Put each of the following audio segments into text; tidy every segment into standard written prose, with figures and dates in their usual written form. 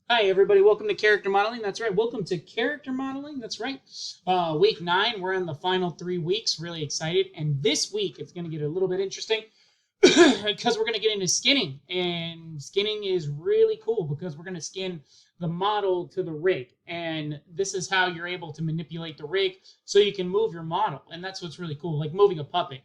Hi, everybody. Welcome to Character Modeling. That's right. Welcome to Character Modeling. That's right. Week 9. We're in the final 3 weeks. Really excited. And this week, it's going to get a little bit interesting because we're going to get into skinning. And skinning is really cool because we're going to skin the model to the rig. And this is how you're able to manipulate the rig so you can move your model. And that's what's really cool, like moving a puppet.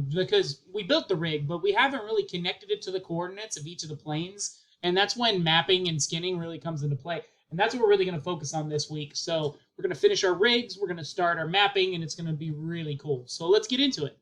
Because we built the rig, but we haven't really connected it to the coordinates of each of the planes, and that's when mapping and skinning really comes into play. And that's what we're really going to focus on this week. So we're going to finish our rigs, we're going to start our mapping, and it's going to be really cool. So let's get into it.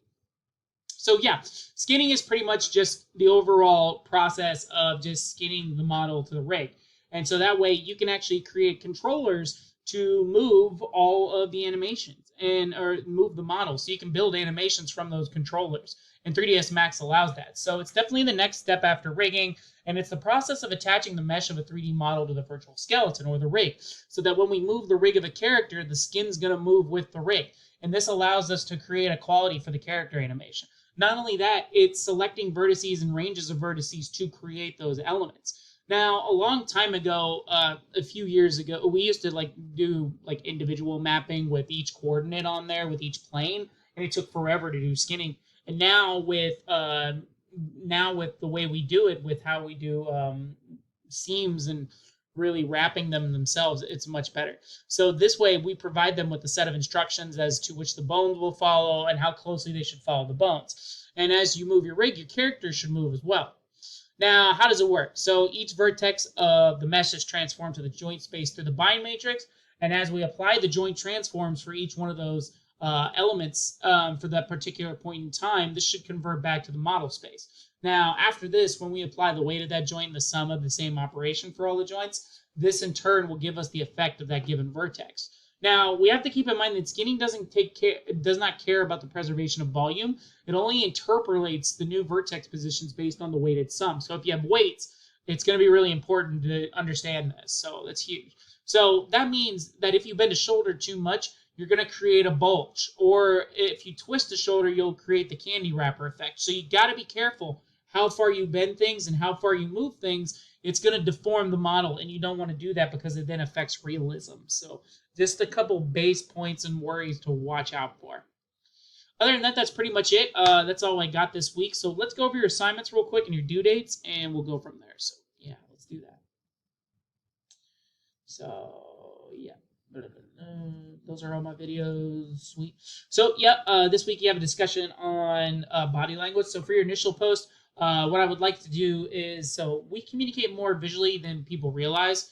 So yeah, skinning is pretty much just the overall process of just skinning the model to the rig. And so that way you can actually create controllers to move all of the animations and or move the model. So you can build animations from those controllers. And 3ds Max allows that. So it's definitely the next step after rigging, and it's the process of attaching the mesh of a 3D model to the virtual skeleton or the rig, so that when we move the rig of a character, the skin's going to move with the rig. And this allows us to create a quality for the character animation. Not only that, it's selecting vertices and ranges of vertices to create those elements. Now, a long time ago, a few years ago, we used to do individual mapping with each coordinate on there, with each plane, and it took forever to do skinning. And now with the way we do it, with how we do seams and really wrapping them themselves, it's much better. So this way, we provide them with a set of instructions as to which the bones will follow and how closely they should follow the bones. And as you move your rig, your character should move as well. Now, how does it work? So each vertex of the mesh is transformed to the joint space through the bind matrix. And as we apply the joint transforms for each one of those elements for that particular point in time, this should convert back to the model space. Now, after this, when we apply the weight of that joint and the sum of the same operation for all the joints, this in turn will give us the effect of that given vertex. Now, we have to keep in mind that skinning does not care about the preservation of volume. It only interpolates the new vertex positions based on the weighted sum. So if you have weights, it's going to be really important to understand this. So that's huge. So that means that if you bend a shoulder too much, you're going to create a bulge. Or if you twist the shoulder, you'll create the candy wrapper effect. So you got to be careful how far you bend things and how far you move things. It's going to deform the model, and you don't want to do that because it then affects realism. So just a couple base points and worries to watch out for. Other than that, that's pretty much it. That's all I got this week. So let's go over your assignments real quick and your due dates, and we'll go from there. So yeah, let's do that. So yeah. Those are all my videos. Sweet. So yeah, this week you have a discussion on body language. So for your initial post, what I would like to do is, so we communicate more visually than people realize.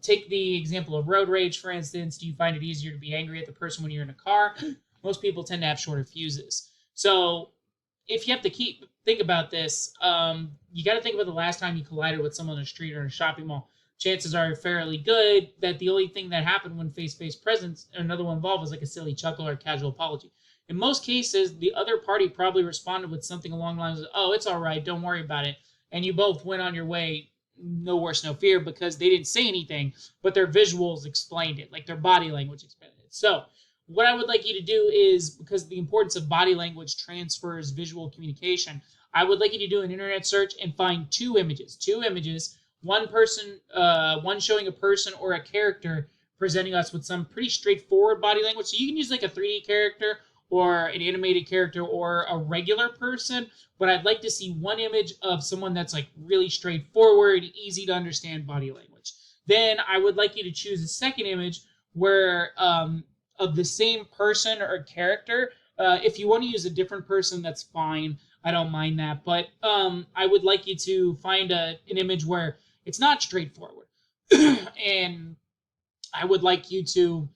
Take the example of road rage, for instance. Do you find it easier to be angry at the person when you're in a car? Most people tend to have shorter fuses. So if you have to think about this, you got to think about the last time you collided with someone on the street or in a shopping mall. Chances are fairly good that the only thing that happened when face-to-face presence, another one involved, was like a silly chuckle or a casual apology. In most cases, the other party probably responded with something along the lines of, "Oh, it's all right, don't worry about it," and you both went on your way, no worse, no fear, because they didn't say anything, but their visuals explained it, like their body language explained it. So what I would like you to do is, because the importance of body language transfers visual communication, I would like you to do an internet search and find two images, one person, one showing a person or a character presenting us with some pretty straightforward body language. So you can use like a 3D character or an animated character or a regular person, but I'd like to see one image of someone that's like really straightforward, easy to understand body language. Then I would like you to choose a second image where of the same person or character. If you want to use a different person, that's fine. I don't mind that. But I would like you to find an image where it's not straightforward. And I would like you to,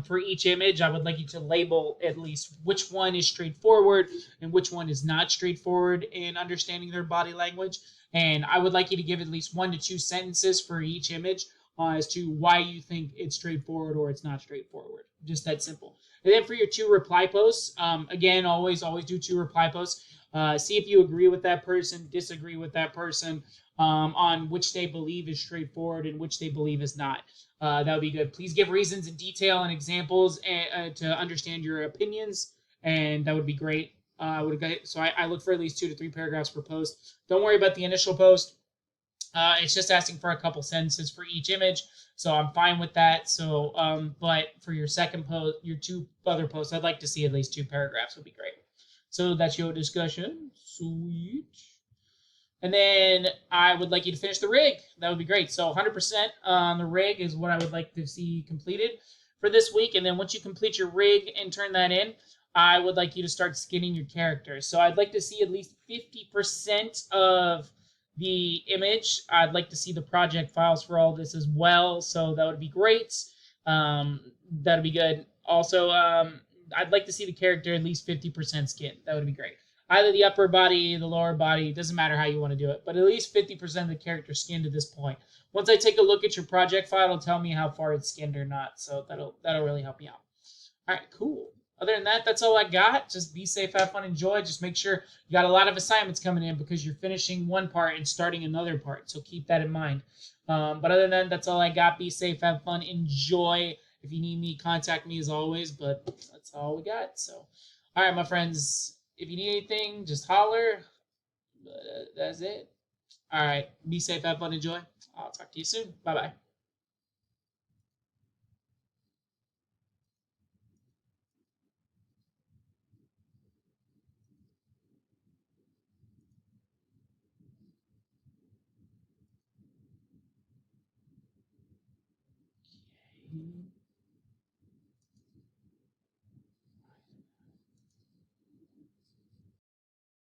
for each image, I would like you to label at least which one is straightforward and which one is not straightforward in understanding their body language. And I would like you to give at least 1 to 2 sentences for each image as to why you think it's straightforward or it's not straightforward. Just that simple. And then for your 2 reply posts, again, always do 2 reply posts. See if you agree with that person, disagree with that person on which they believe is straightforward and which they believe is not. That would be good. Please give reasons in detail and examples to understand your opinions, and that would be great. So I look for at least 2 to 3 paragraphs per post. Don't worry about the initial post. It's just asking for a couple sentences for each image, so I'm fine with that. So, but for your second post, your two other posts, I'd like to see at least 2 paragraphs would be great. So that's your discussion. Sweet. And then I would like you to finish the rig. That would be great. So 100% on the rig is what I would like to see completed for this week. And then once you complete your rig and turn that in, I would like you to start skinning your characters. So I'd like to see at least 50% of the image. I'd like to see the project files for all this as well. So that would be great. That'd be good. Also, I'd like to see the character at least 50% skin. That would be great. Either the upper body, the lower body, doesn't matter how you want to do it, but at least 50% of the character skinned to this point. Once I take a look at your project file, it'll tell me how far it's skinned or not, so that'll really help me out. All right, cool. Other than that, that's all I got. Just be safe, have fun, enjoy. Just make sure you got a lot of assignments coming in because you're finishing one part and starting another part, so keep that in mind. But other than that, that's all I got. Be safe, have fun, enjoy. If you need me, contact me as always, but that's all we got. So, all right, my friends. If you need anything, just holler. But that's it. All right. Be safe, have fun, enjoy. I'll talk to you soon. Bye bye.